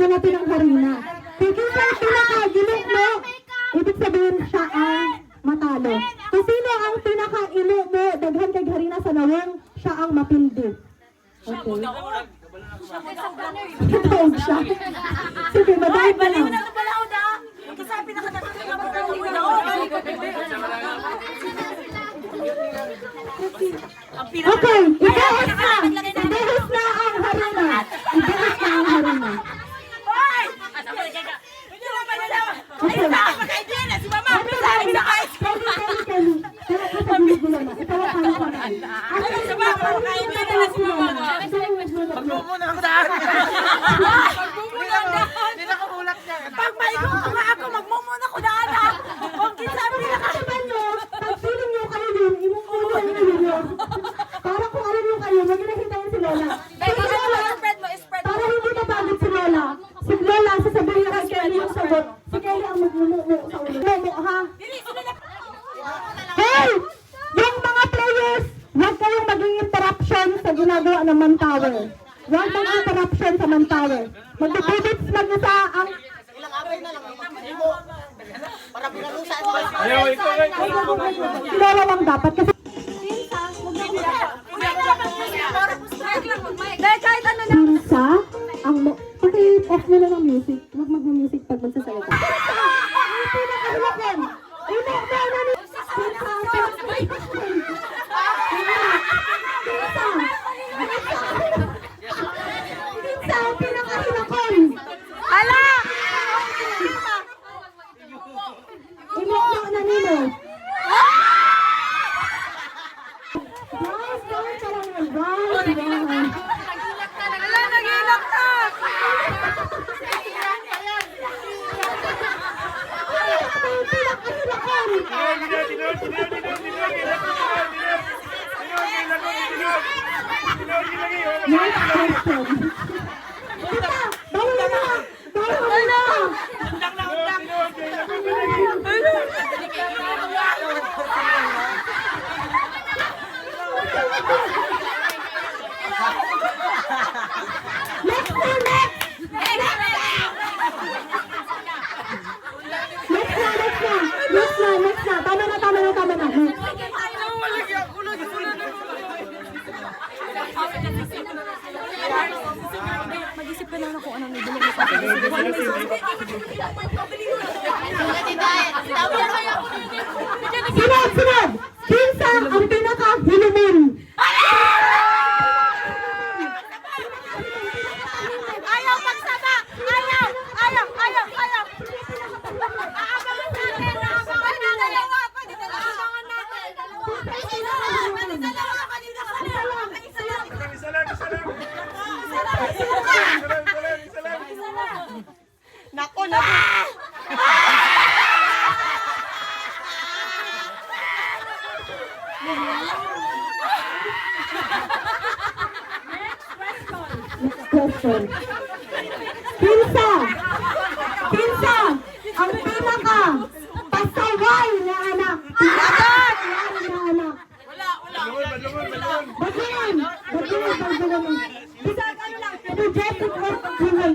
lagyan natin ng harina. Kung kinsa ang pinaka-ilok mo, ibig sabihin siya ang matalo. Kung sino ang pinaka-ilok mo, daghan kay harina sa nawong, siya ang mapildi. Okay. Kitawag siya. Sige, madahil pa lang. Okay, ibahos na! Ibahos na ang harina! Ibahos na ang harina. Okay. Pag may nga ako, magmumuna ko na anak. Kung kinsabi nila ka. Pag feeling nyo kayo yun, imong ulo ang ninyo. Para kung alam nyo kayo, magkinahitain si Lola. Si Lola, para hindi napagod si Lola. Si Lola, sasabihin na kay Kelly yung sagot. Si Kelly ang magmumuo sa ulo. Momo, ha? Hey! Yung mga players, huwag kayong maging interruption sa ginagawa ng Manpower. Huwag maging interruption sa Manpower. Magpipibits mag-isa ang... Ayaw, ikaw. Si Lola lang dapat kasi... Minsa, ang mo... Paki-off nyo lang ang music. Huwag mag-music pag magsasalita. Ang pinakahulakan! Minsa, ang pinakahulakan! Hala! Imok na nino. Guys, gawin ka lang yan. Guys, Hala, nag-ilak na! Next question. Tita, bawal na! Bawal na! Next na! Tama na. Mag-isip ka lang kung anong nibili mo sa Sunod! Kinsa ang pinaka-hilumin? Ayaw magsama! Ayaw! Aabangan natin! Pwede dalawa natin! Nako na! Next question. Kinsa ang pinaka-pasaway na anak? Badlungan. Bisa ano lang, energetic or badlungan.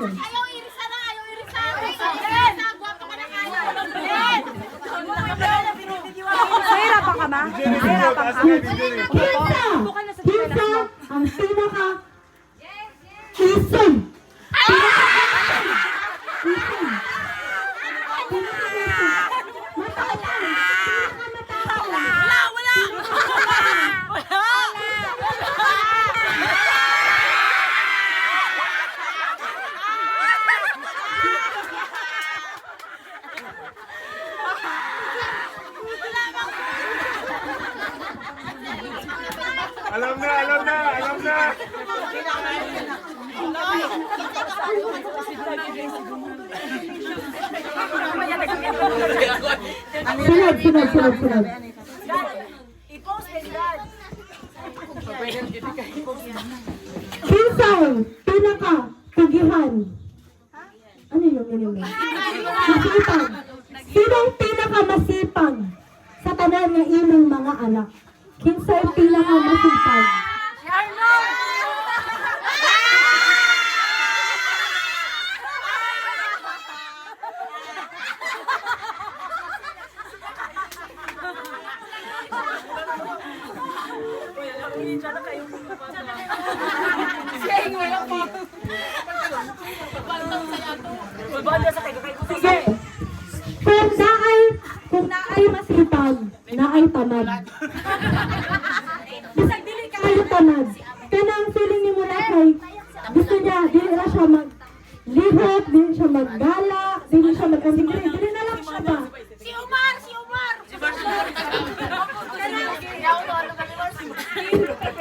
Ayaw irisa na! Gwapo ka na kaya! Nahirapan ka ba? Nahirapan ka? Kinsa ang pinaka-Quezon. Wala! Alam na, alam na, alam na. Sunod. I-post din yan. Kinsay, pinaka-tugihan. Ano yung minimum? Masipag. Sinong pinaka-masipag sa tanan ng imong mga anak? Kinsay pinaka-masipag? Si Arnold! Sige. Kung naay masipag, naay tamad. Bisag dili kayo tamad. Kanang feeling ni mo na kay gusto niya, dili na siya maglihok, dili siya maggala, dili siya mag-andigre, dili na lang siya ba? Si Umar! Si Umar!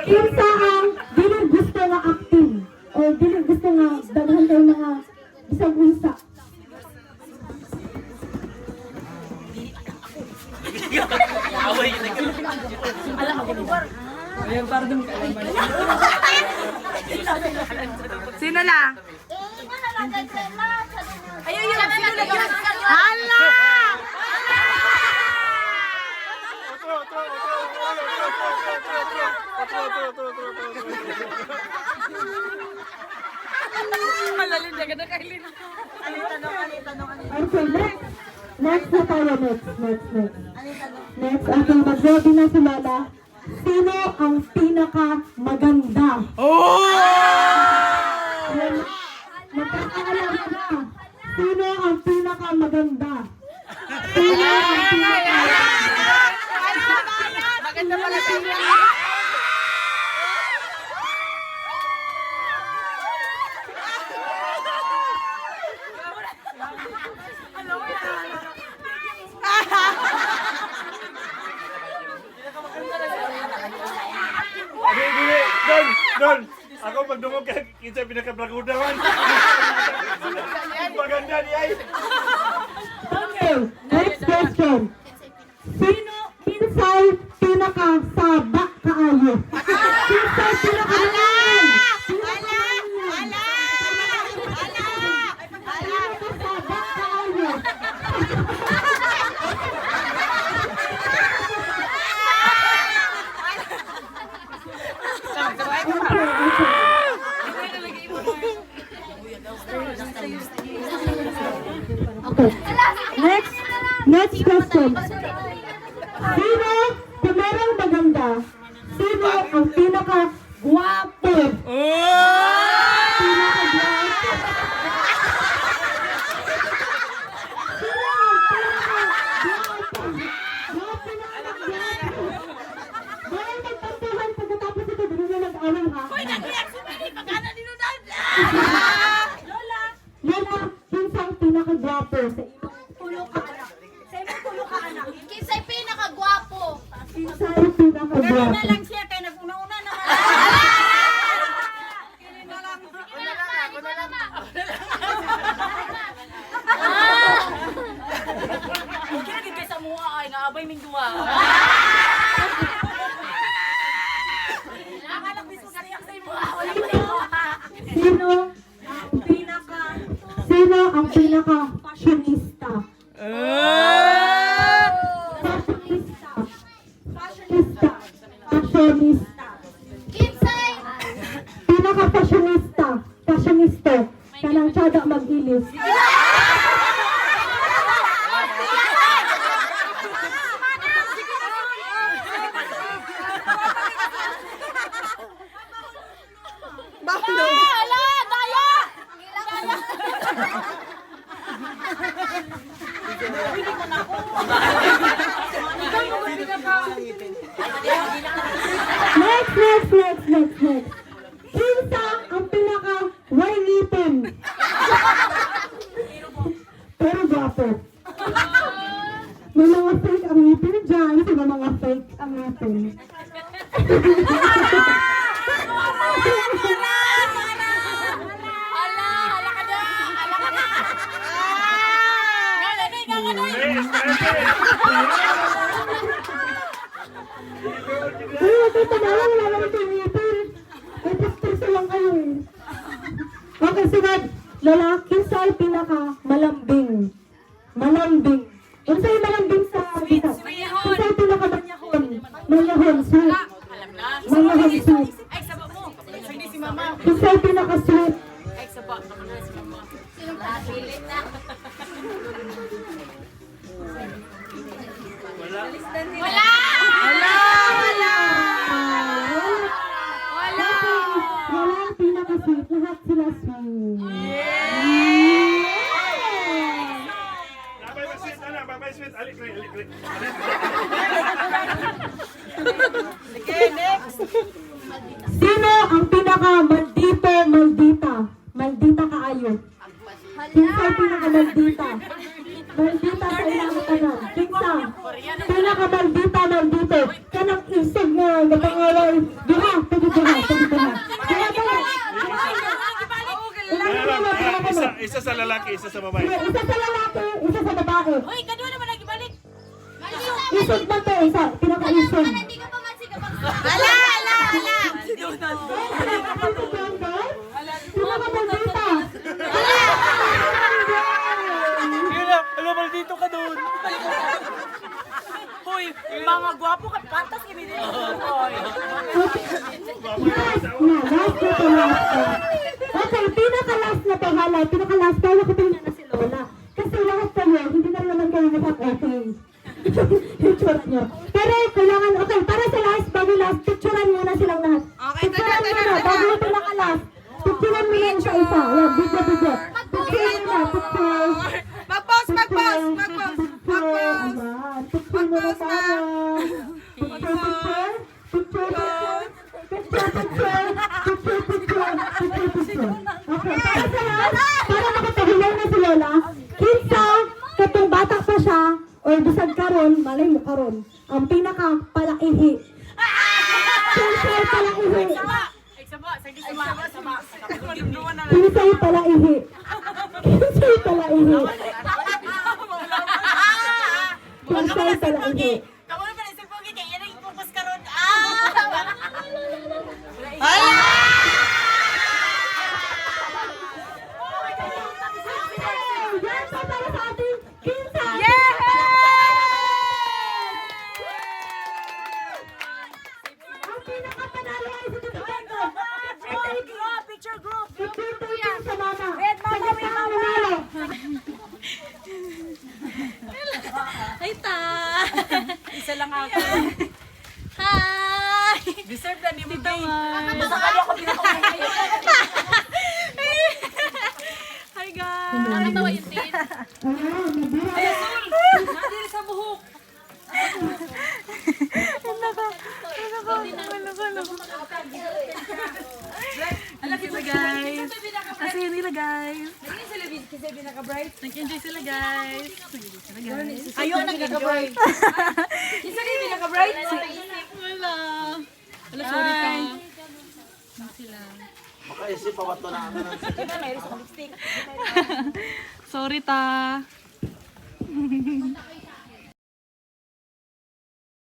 Kinsa ang dili gusto nga acting o dili gusto nga daghan kayo mga bisag unsa. Sino na? Ayun yun! Sino na yun? Hala! Malalim na ganda kailin. Okay, next. Next na tayo, next. Next, okay, mag-ready na si Lola. Sino ang pinaka-maganda? Yan. Magkakaalaman na. Sino ang pinaka-maganda? Sino ang pinaka-maganda? Maganda pala sa inyo. Don, ako magdungog kay kinsa pinaka-braguda man. Maganda di ay. Okay, next question. Sino kinsay pinaka-saba kaayo? Kinsay pinaka-alain? Pinaka-saba kaayo. Okay. Next question. Sino, kung merong maganda, sino ang pinaka-guwapo? Pinaka-guwapo. Sino ang pinaka-guwapo? Yung pinaka-guwapo. Dahil magtampuhan pagkatapos ito, doon na nag-awal ha? Lola, kinsang pinaka-guwapo sa iyong tulong ka anak? Sa iyong tulong ka anak? Kinsay pinakagwapo? Kinsay pinaka-guwapo? lang siya kay nag-una-una naman. Okay na gid sa mua ay naabay ming duwa. Nakakalak mismo kaniyak sa imo. Wala pa imo. Sino ang pinaka-fashionista? Fashionista. Kinsay? Pinaka-fashionista. Fashionista. Kanang tiyada mag-ilis. Ala, daya! Next. Kinsa ang pinaka-way ngipin? Pero gwapo. May mga fake ang ngipin dyan. Sino mga fake ang ngipin? Hala ka na. Hala ka na. Gano'y, gano'y. Eh, espérate. Ay, wag kayo tumawa, wala naman tumipil. Ay, pastresa lang kayo eh. Okay, sunod. Lalaki sa pinaka malambing. Malambing. Ano sa'yo malambing sa isa? Ano sa'yo pinaka manyahon? Manyahon, sweet. Alam na. Manyahon, sweet. Ay, saba mo. Hindi si mama. Ano sa'yo pinaka sweet? Ay, saba. Ako na si mama. Sinong nasilit na? Wala. Wala! Wala! Wala! Wala! Walang pinaka sweet. Lahat sila sweet. Babay, sweet. Ano? Babay, sweet. Alik, alik, alik. Sino ang pinaka maldito, maldita? Maldita kaayo. Sino ang pinaka maldita? Maldita sa ilang tanong. Kinsa? Pinaka maldita, maldito. Kanang isog nga, napangaway. Duha, pwede duha, pwede duha. Duha ba? Isa sa lalaki, isa sa babae. Isa sa lalaki, isa sa babae. Hoy, kadua naman lagi balik. Isog man to, isa. Pinaka isog. Ala, ala, ala. Pinaka maldita. Alam mo, dito ka doon. Hoy, mga gwapo ka, pantas kami dito. Hoy. Last na to, last na. Okay, pinaka-last na to, halay. Pinaka-last, kaya ko tingnan na si Lola. Kasi lahat kayo, hindi na naman kayo nakap-okay. Yung short nyo. Pero kailangan, okay, para sa last, bago last, picturean nyo na silang lahat. Okay, Picturean nyo na, bago yung pinaka-last. Picturean mo yung isa-isa. Yan, video. Picturean nyo na, picture. Mag-pause, mag-pause, mag-pause, mag-pause. Picture mo na tayo. Picture. Okay, para sa last, para makatahilaw na si Lola, kinsa, katong bata pa siya, or bisag karon, malay mo karon, ang pinaka palaihi. Kinsa palaihi. Ay, saba. Sige, saba. Saba. Kinsa palaihi. Kinsa palaihi. Kinsa palaihi. Kamu na pala sa pogi kay yan ang ipokus karon. Yan pa para sa ating kinsa. Ang pinakapanalo ay si Tito Bento. Picture group. Picture taking sa mama. Wait, mama, Sa gitna ang manalo. Ay, ta. Isa lang ako. Hi. Deserve na ni mo day. Sa kanya ko pinakakuha. Hi guys. Nakatawa yung tin. Nadiri sa buhok. Alaki sila guys. Kasi nila guys. Nag-enjoy sila guys. Ayun, nag-enjoy. Isa kayo pinaka-bright. Wala. Wala, sorry pa. Makaisip pa ba't na ano ng Sorry ta.